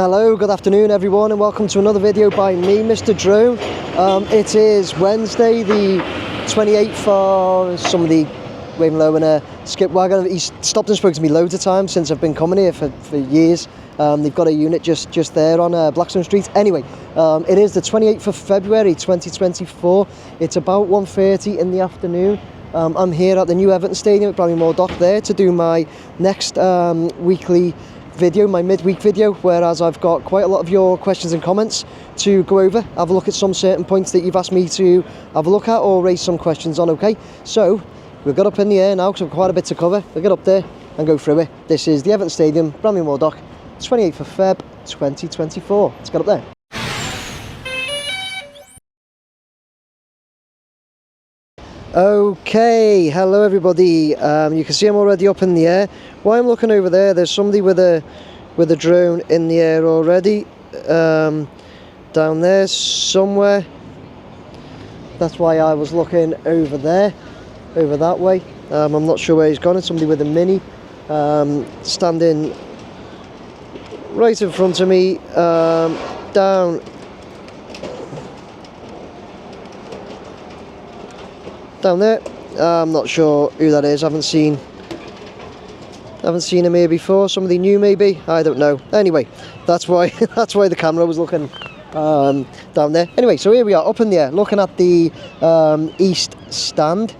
Hello, good afternoon everyone, and welcome to another video by me, Mr. Drone. It is Wednesday the 28th for somebody waving low in a skip wagon. He's stopped and spoke to me loads of times since I've been coming here for years. They've got a unit just there on Blackstone Street. Anyway, it is the 28th of February 2024. It's about 1:30 in the afternoon. I'm here at the new Everton Stadium at Bramley-Moore Dock there to do my next weekly video, my midweek video, whereas I've got quite a lot of your questions and comments to go over, have a look at some certain points that you've asked me to have a look at or raise some questions on. Okay, so we've got up in the air now because we've quite a bit to cover. We'll get up there and go through it. This is the Everton Stadium, Bramley-Moore Dock, 28th of Feb 2024. Let's get up there. Okay, hello everybody. You can see I'm already up in the air. While I'm looking over there, there's somebody with a drone in the air already, down there somewhere. That's why I was looking over there, over that way. I'm not sure where he's gone. It's somebody with a mini, standing right in front of me, down there. I'm not sure who that is. I haven't seen him here before. Somebody new maybe, I don't know. Anyway, that's why the camera was looking down there. Anyway, so here we are up in the air looking at the east stand.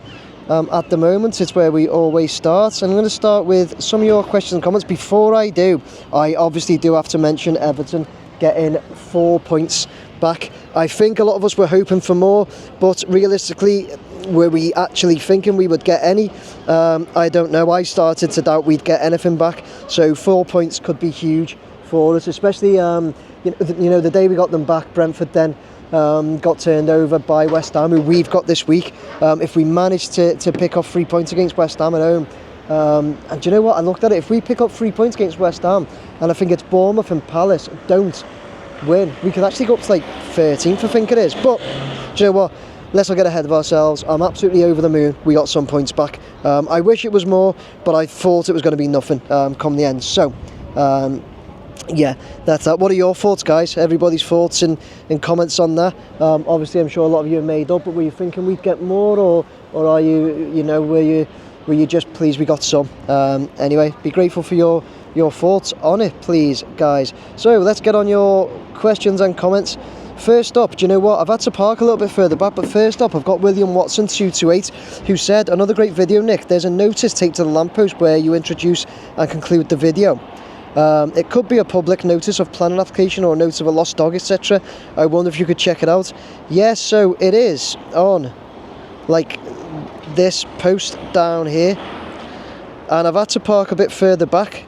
At the moment it's where we always start, and I'm going to start with some of your questions and comments. Before I do, I obviously do have to mention Everton getting 4 points back. I think a lot of us were hoping for more, but realistically, were we actually thinking we would get any? I don't know. I started to doubt we'd get anything back, so 4 points could be huge for us, especially you know the day we got them back. Brentford then got turned over by West Ham, who we've got this week. If we manage to pick up 3 points against West Ham at home, and do you know what, I looked at it, if we pick up 3 points against West Ham, and I think it's Bournemouth and Palace don't win, we could actually go up to like 13th, I think it is. But do you know what, let's not get ahead of ourselves. I'm absolutely over the moon we got some points back. I wish it was more, but I thought it was going to be nothing come the end. So yeah, that's that. What are your thoughts, guys? Everybody's thoughts and comments on that. Obviously I'm sure a lot of you have made up, but were you thinking we'd get more, or are you know, were you just pleased we got some? Anyway, be grateful for your thoughts on it, please, guys. So let's get on your questions and comments. First up, do you know what, I've had to park a little bit further back, but first up I've got William Watson 228, who said, another great video, Nick. There's a notice taped to the lamppost where you introduce and conclude the video. It could be a public notice of planning application or a notice of a lost dog, etc. I wonder if you could check it out. Yes, so it is on like this post down here, and I've had to park a bit further back.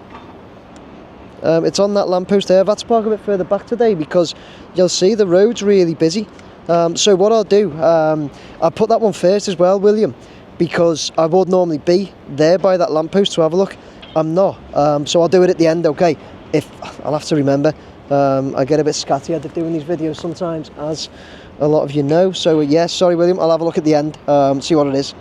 It's on that lamppost there. I've had to park a bit further back today because you'll see the road's really busy. So what I'll do, I'll put that one first as well, William, because I would normally be there by that lamppost to have a look. I'm not, so I'll do it at the end, okay? If I'll have to remember. I get a bit scatty-headed doing these videos sometimes, as a lot of you know. So yes, sorry William, I'll have a look at the end, see what it is.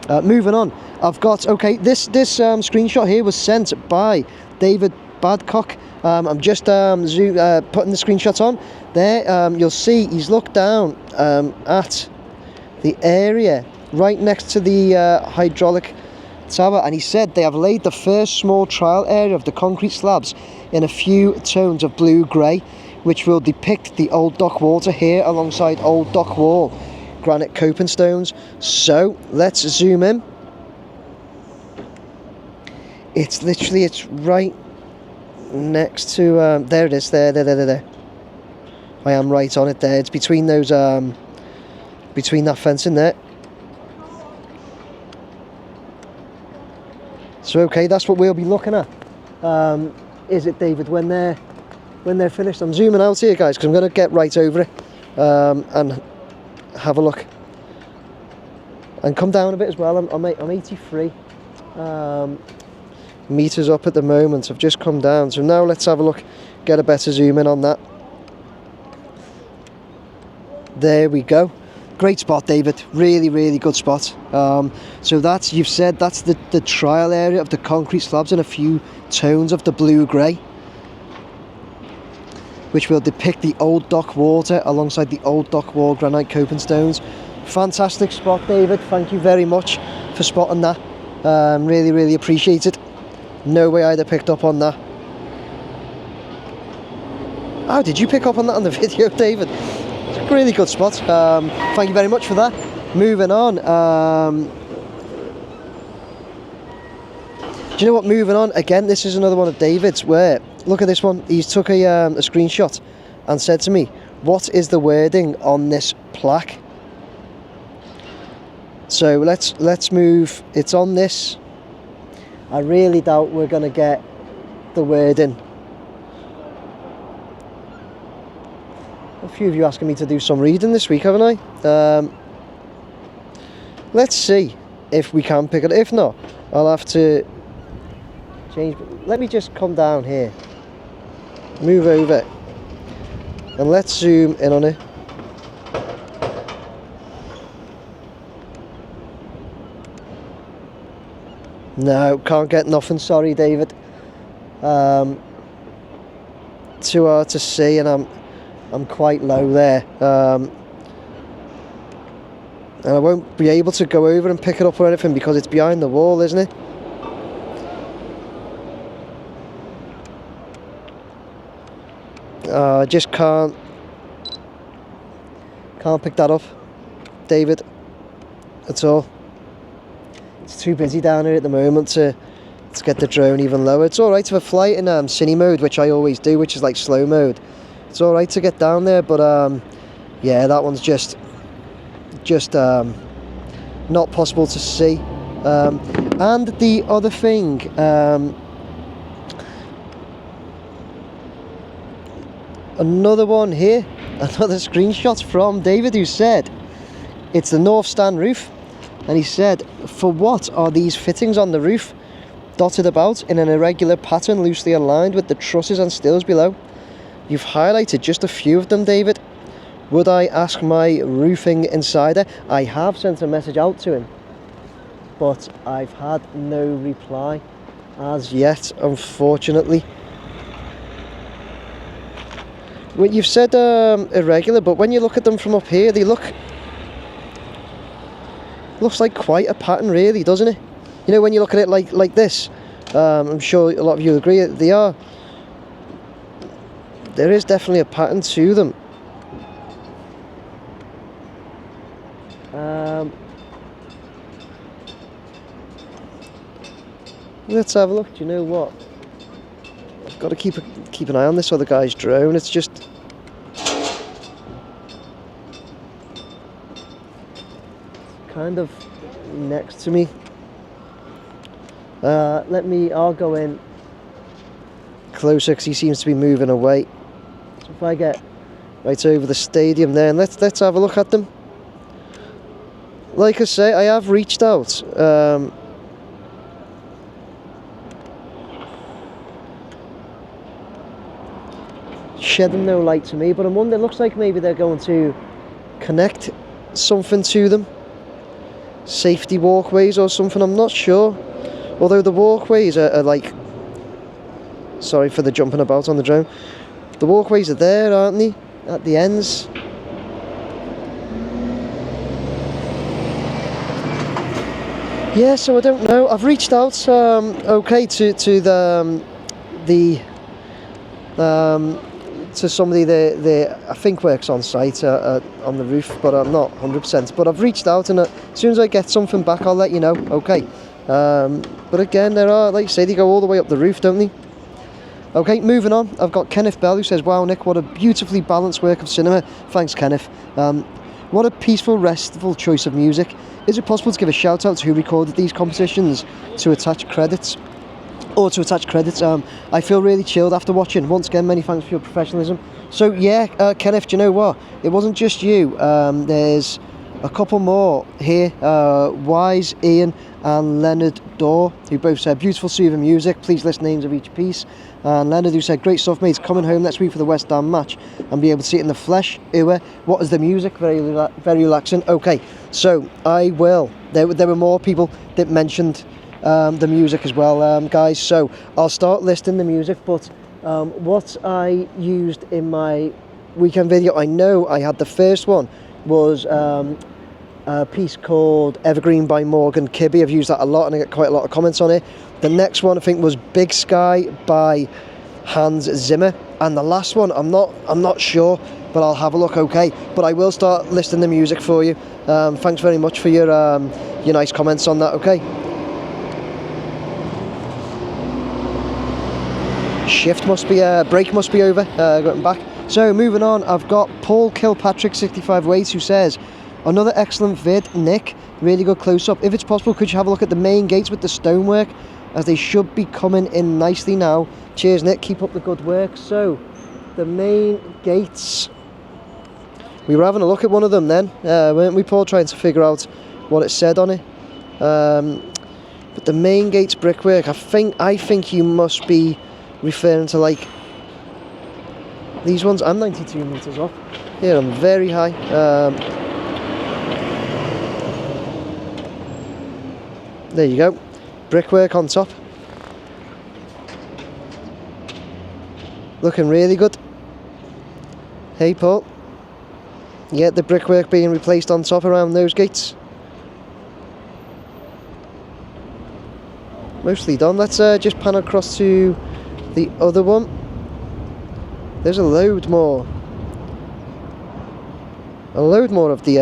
Moving on, I've got, okay, this screenshot here was sent by David Badcock. I'm just putting the screenshot on there. You'll see he's looked down at the area right next to the hydraulic tower, and he said they have laid the first small trial area of the concrete slabs in a few tones of blue-grey, which will depict the old dock water here alongside old dock wall granite coping stones. So let's zoom in. It's literally, it's right next to there it is, there. I am right on it there. It's between those between that fencing there. So okay, that's what we'll be looking at. Is it, David, when they're finished? I'm zooming out here, guys, because I'm going to get right over it and have a look and come down a bit as well. I'm 83 meters up at the moment. I've just come down, so now let's have a look, get a better zoom in on that. There we go. Great spot, David. Really good spot. So that's, you've said that's the trial area of the concrete slabs in a few tones of the blue-grey. which will depict the old dock water alongside the old dock wall granite coping stones. Fantastic spot, David. Thank you very much for spotting that. Really, really appreciate it. No way I'd have picked up on that. How did you pick up on that on the video, David? It's a really good spot. Thank you very much for that. Moving on. Do you know what? Moving on. Again, this is another one of David's where, look at this one. He's took a screenshot and said to me, what is the wording on this plaque? So let's move. It's on this. I really doubt we're going to get the wording. A few of you asking me to do some reading this week, haven't I? Let's see if we can pick it. If not, I'll have to change. Let me just come down here, move over, and let's zoom in on it. No, can't get nothing, sorry, David. Too hard to see, and I'm quite low there. And I won't be able to go over and pick it up or anything because it's behind the wall, isn't it? I just can't pick that up, David, at all. It's too busy down here at the moment to get the drone even lower. It's alright to have a flight in cine mode, which I always do, which is like slow mode. It's alright to get down there, but yeah, that one's just not possible to see. And the other thing, another one here, another screenshot from David, who said it's the north stand roof, and he said, for what are these fittings on the roof dotted about in an irregular pattern loosely aligned with the trusses and stills below? You've highlighted just a few of them, David. Would I ask my roofing insider? I have sent a message out to him, but I've had no reply as yet, unfortunately. Well, you've said irregular, but when you look at them from up here, they looks like quite a pattern, really, doesn't it? You know, when you look at it like this, I'm sure a lot of you agree, they are. There is definitely a pattern to them. Let's have a look. Do you know what? I've got to keep an eye on this other guy's drone. It's just kind of next to me. I'll go in closer because he seems to be moving away. So if I get right over the stadium there, and let's have a look at them. Like I say, I have reached out. Shedding no light to me, but I'm wondering, it looks like maybe they're going to connect something to them. Safety walkways or something, I'm not sure. Although the walkways are like... Sorry for the jumping about on the drone. The walkways are there, aren't they? At the ends. Yeah, so I don't know. I've reached out, okay, to somebody that I think works on site on the roof, but I'm not 100%. But I've reached out, and as soon as I get something back, I'll let you know. Okay. But again, there are, like you say, they go all the way up the roof, don't they? Okay, moving on. I've got Kenneth Bell, who says, "Wow, Nick, what a beautifully balanced work of cinema." Thanks, Kenneth. What a peaceful, restful choice of music. Is it possible to give a shout out to who recorded these compositions to attach credits? I feel really chilled after watching. Once again, many thanks for your professionalism. So yeah, Kenneth, do you know what? It wasn't just you. There's a couple more here. Wise, Ian and Leonard Dorr, who both said, beautiful soothing music, please list names of each piece. And Leonard, who said, great stuff, mates, coming home next week for the West Ham match and be able to see it in the flesh. What is the music? Very relaxing. Okay, so I will. There were more people that mentioned the music as well, guys, so I'll start listing the music, but What I used in my weekend video, I know I had the first one, was a piece called Evergreen by Morgan Kibbe. I've used that a lot and I get quite a lot of comments on it. The next one I think was Big Sky by Hans Zimmer, and the last one I'm not sure, but I'll have a look. Okay, but I will start listing the music for you. Thanks very much for your nice comments on that. Okay. Break must be over. Going back. So moving on, I've got Paul Kilpatrick 65 Waits, who says, another excellent vid, Nick. Really good close up. If it's possible, could you have a look at the main gates with the stonework, as they should be coming in nicely now. Cheers, Nick. Keep up the good work. So the main gates. We were having a look at one of them then, weren't we, Paul, trying to figure out what it said on it. But the main gates brickwork, I think you must be referring to like these ones. I'm 92 metres up. Here I'm very high. There you go. Brickwork on top. Looking really good. Hey, Paul. Yeah, the brickwork being replaced on top around those gates. Mostly done. Let's just pan across to the other one. There's a load more of the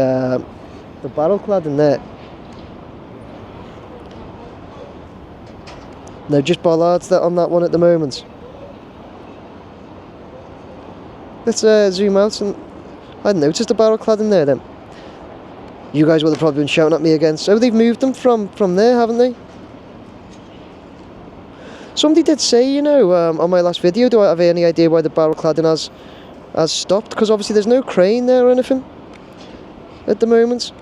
barrel cladding there. No, just bollards on that one at the moment. Let's zoom out, and I noticed a barrel cladding there then. You guys would have probably been shouting at me again. So they've moved them from there, haven't they? Somebody did say, on my last video, do I have any idea why the barrel cladding has stopped? Because obviously there's no crane there or anything at the moment.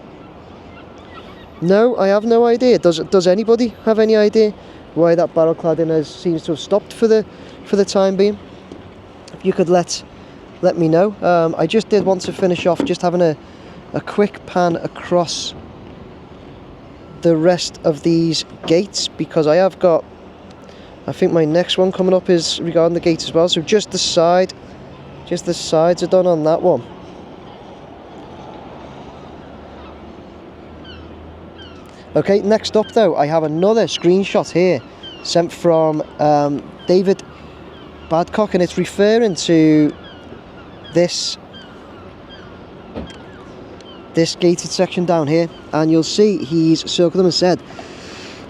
No, I have no idea. Does anybody have any idea why that barrel cladding seems to have stopped for the time being? If you could let me know. I just did want to finish off just having a quick pan across the rest of these gates, because I think my next one coming up is regarding the gates as well. So just the sides are done on that one. Okay, next up though, I have another screenshot here sent from David Badcock, and it's referring to this gated section down here, and you'll see he's circled them and said,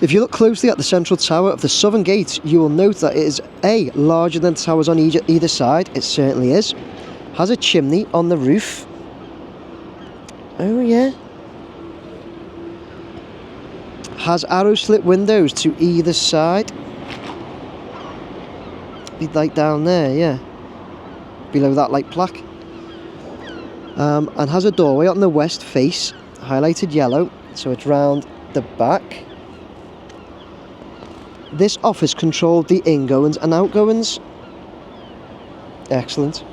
if you look closely at the central tower of the southern gate, you will note that it is A, larger than towers on either side. It certainly is. Has a chimney on the roof. Oh yeah. Has arrow slit windows to either side. Be like down there, yeah. Below that light plaque. And has a doorway on the west face, highlighted yellow, so it's round the back. This office controlled the ingoings and outgoings. Excellent.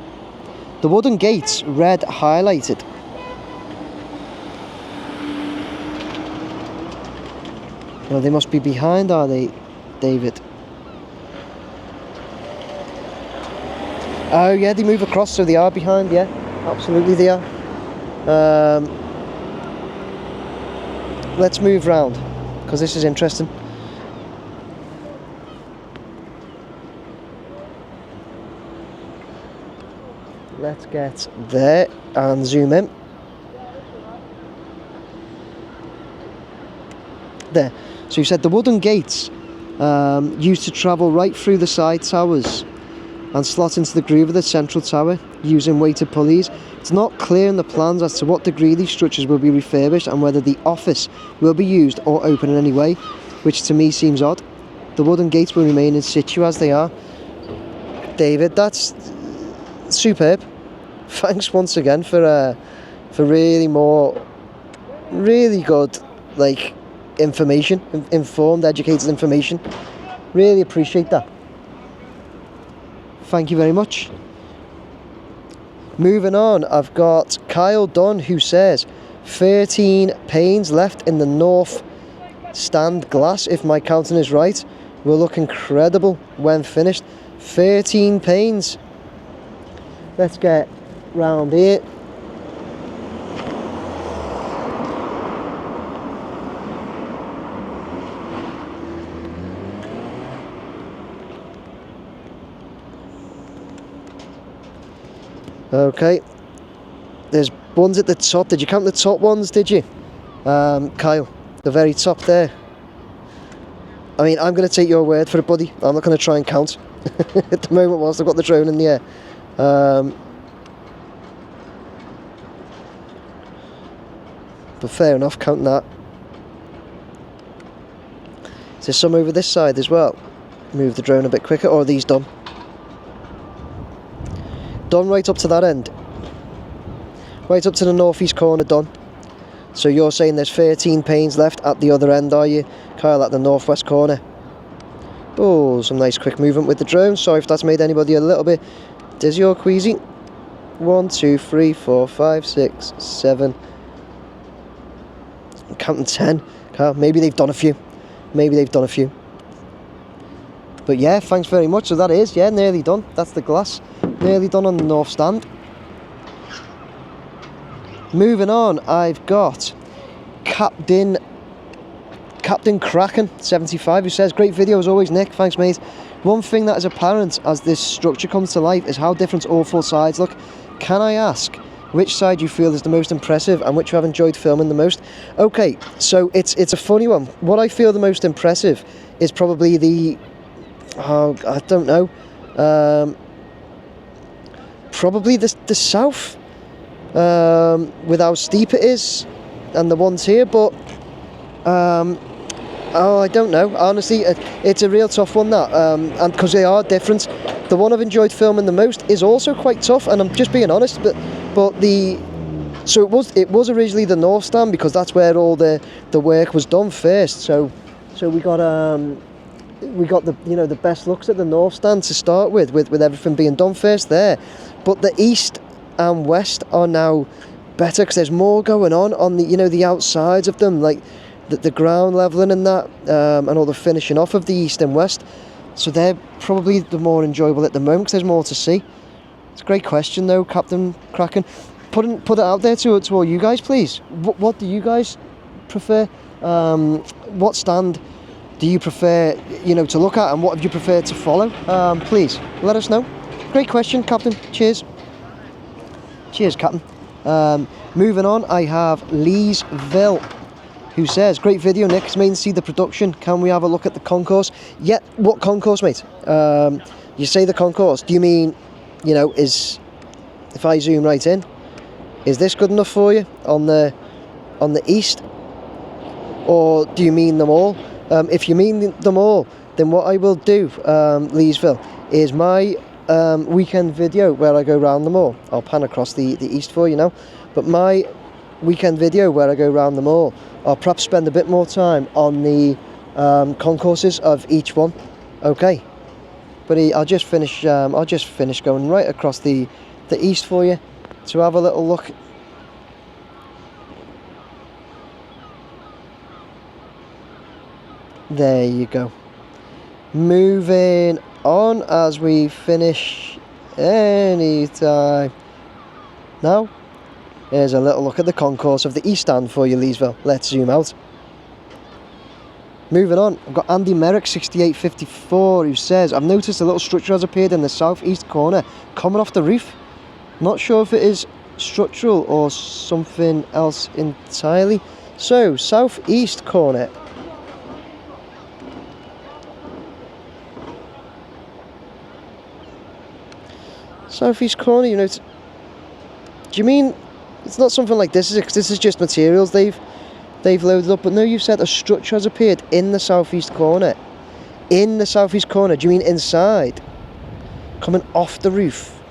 The wooden gates, red highlighted. Well, they must be behind, are they, David? Oh yeah, they move across, so they are behind, yeah. Absolutely they are. Let's move round, because this is interesting. Let's get there and zoom in. There. So you said the wooden gates used to travel right through the side towers and slot into the groove of the central tower using weighted pulleys. It's not clear in the plans as to what degree these structures will be refurbished and whether the office will be used or open in any way, which to me seems odd. The wooden gates will remain in situ as they are. David, that's superb. Thanks once again for really good information, informed, educated information. Really appreciate that. Thank you very much. Moving on, I've got Kyle Dunn, who says 13 panes left in the north stand glass, if my counting is right, will look incredible when finished. 13 panes. Let's get round here. Okay, there's ones at the top. Did you count the top ones, did you? Kyle, the very top there. I mean, I'm going to take your word for it, buddy. I'm not going to try and count at the moment whilst I've got the drone in the air. But fair enough, count that. Is there some over this side as well? Move the drone a bit quicker, or are these done? Done right up to that end. Right up to the northeast corner, done. So you're saying there's 13 panes left at the other end, are you, Kyle, at the northwest corner? Oh, some nice quick movement with the drone. Sorry if that's made anybody a little bit dizzy or queasy. 1, 2, 3, 4, 5, 6, 7. I'm counting 10. Kyle, maybe they've done a few. Maybe they've done a few. But yeah, thanks very much. So that is, yeah, nearly done. That's the glass. Nearly done on the north stand. Moving on, I've got Captain Kraken 75, who says, great video as always, Nick, thanks mate. One thing that is apparent as this structure comes to life is how different all four sides look. Can I ask which side you feel is the most impressive and which you have enjoyed filming the most? Okay, so it's a funny one. What I feel the most impressive is probably the, I don't know, probably the south, with how steep it is, and the ones here, but I don't know, honestly. It's a real tough one, that, and because they are different. The one I've enjoyed filming the most is also quite tough, and I'm just being honest, but it was originally the north stand, because that's where all the work was done first, so we got the, you know, the best looks at the north stand to start with everything being done first there. But the east and west are now better, because there's more going on the, you know, the outsides of them, like the ground leveling and that, and all the finishing off of the east and west. So they're probably the more enjoyable at the moment, because there's more to see. It's a great question though, Captain Kraken. Put it out there to all you guys, please. What do you guys prefer? What stand do you prefer, you know, to look at, and what have you preferred to follow? Please let us know. Great question, Captain. Cheers. Cheers, Captain. Moving on, I have Leeville, who says, great video, Nick. It's amazing to see the production. Can we have a look at the concourse? Yeah, what concourse, mate? You say the concourse. Do you mean, you know, if I zoom right in, is this good enough for you on the east? Or do you mean them all? If you mean them all, then what I will do, Leeville, is my weekend video where I go round them all. I'll pan across the east for you now, but my weekend video where I go round them all, I'll perhaps spend a bit more time on the concourses of each one. Okay, but I'll just finish going right across the east for you to have a little look. There you go. Moving on as we finish anytime now. Here's a little look at the concourse of the east stand for you, Leeville. Let's zoom out. Moving on, I've got Andy Merrick 68.54, who says, I've noticed a little structure has appeared in the southeast corner coming off the roof. Not sure if it is structural or something else entirely. So, southeast corner. Southeast corner, you know, do you mean it's not something like this? This is just materials they've loaded up. But no, you've said a structure has appeared in the southeast corner. In the southeast corner, do you mean inside? Coming off the roof?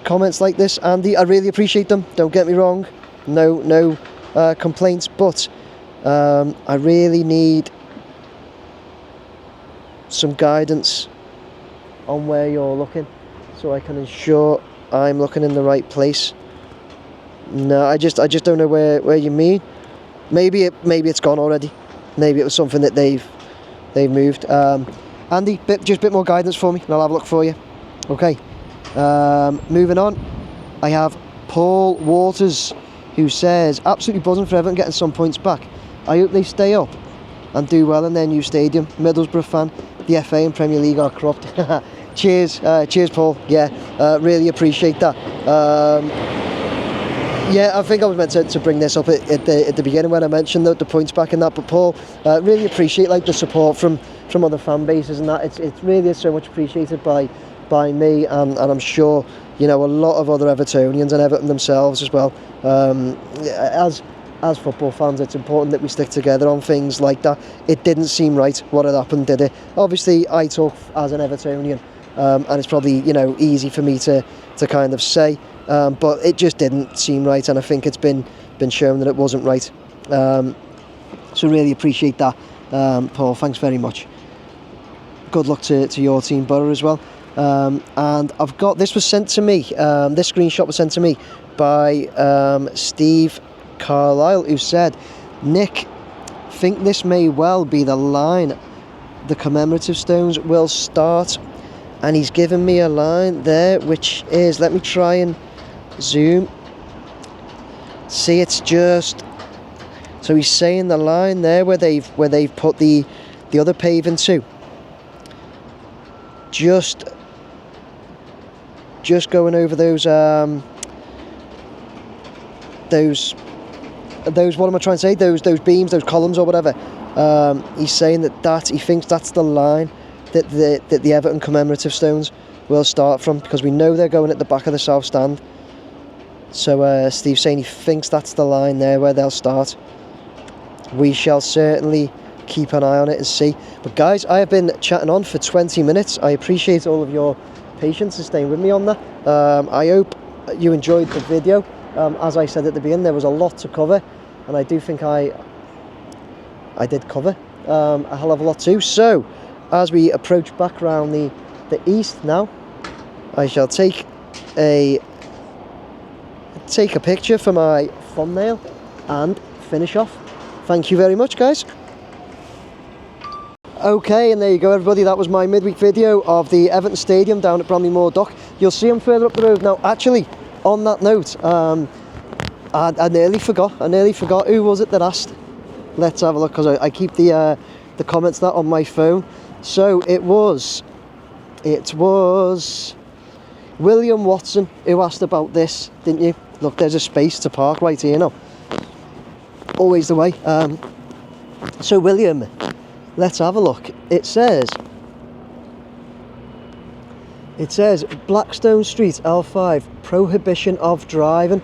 Comments like this, Andy, I really appreciate them. Don't get me wrong. No complaints, but I really need some guidance on where you're looking, so I can ensure I'm looking in the right place. No, I just don't know where you mean. Maybe it's gone already. maybe it was something that they've moved. Andy, just a bit more guidance for me, and I'll have a look for you. Okay. Moving on, I have Paul Waters, who says, absolutely buzzing for Everton getting some points back. I hope they stay up and do well in their new stadium. Middlesbrough fan, the FA and Premier League are corrupt. Cheers, Paul. Yeah, really appreciate that. Yeah, I think I was meant to bring this up at the beginning when I mentioned the points back and that. But Paul, really appreciate like the support from other fan bases and that. It's really so much appreciated by me, and I'm sure, you know, a lot of other Evertonians and Everton themselves as well. As football fans, it's important that we stick together on things like that. It didn't seem right what had happened, did it? Obviously, I talk as an Evertonian, and it's probably, you know, easy for me to kind of say, but it just didn't seem right, and I think it's been shown that it wasn't right. So really appreciate that, Paul. Thanks very much. Good luck to your team, Borough, as well. And I've got, this was sent to me, this screenshot was sent to me by Steve Carlisle, who said, Nick, think this may well be the line the commemorative stones will start, and he's given me a line there, which is, let me try and zoom. See, it's just, so he's saying the line there where they've put the other paving to, just going over those what am I trying to say, those beams, those columns or whatever. He's saying that he thinks that's the line that the Everton commemorative stones will start from, because we know they're going at the back of the south stand. So Steve's saying he thinks that's the line there where they'll start. We shall certainly keep an eye on it and see. But guys, I have been chatting on for 20 minutes. I appreciate all of your patience and staying with me on that. I hope you enjoyed the video. As I said at the beginning, there was a lot to cover, and I do think I did cover a hell of a lot too. So as we approach back around the east now, I shall take a picture for my thumbnail and finish off. Thank you very much, guys. Okay, and there you go, everybody. That was my midweek video of the Everton Stadium down at Bramley Moor Dock. You'll see them further up the road now. Actually, on that note, I nearly forgot. Who was it that asked? Let's have a look, because I keep the comments that on my phone. So it was William Watson who asked about this, didn't you? Look, there's a space to park right here now. Always the way. So William, let's have a look. It says Blackstone Street, L5, prohibition of driving,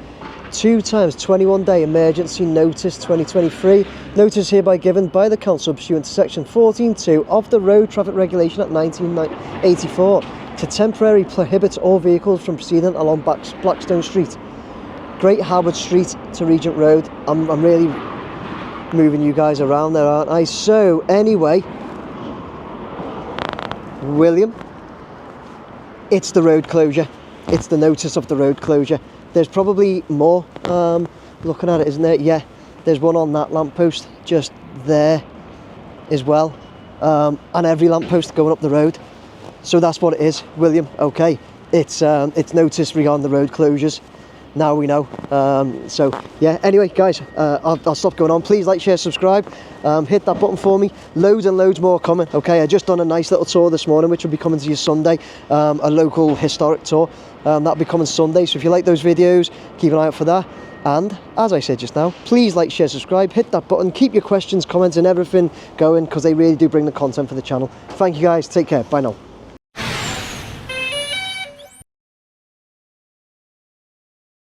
2 times 21-day emergency notice 2023. Notice hereby given by the council pursuant to section 14.2 of the Road Traffic Regulation Act 1984 to temporarily prohibit all vehicles from proceeding along Blackstone Street, Great Howard Street to Regent Road. I'm really moving you guys around there, aren't I? So anyway, William, it's the road closure. It's the notice of the road closure. There's probably more, looking at it, isn't there? Yeah, there's one on that lamppost just there as well, and every lamppost going up the road. So that's what it is, William. Okay, it's notice regarding the road closures. Now we know. So yeah, anyway guys, I'll stop going on. Please like, share, subscribe, hit that button for me. Loads and loads more coming. Okay, I just done a nice little tour this morning, which will be coming to you Sunday, a local historic tour. That'll be coming Sunday, so if you like those videos, keep an eye out for that. And as I said just now, please like, share, subscribe, hit that button, keep your questions, comments and everything going, because they really do bring the content for the channel. Thank you guys, take care, bye now.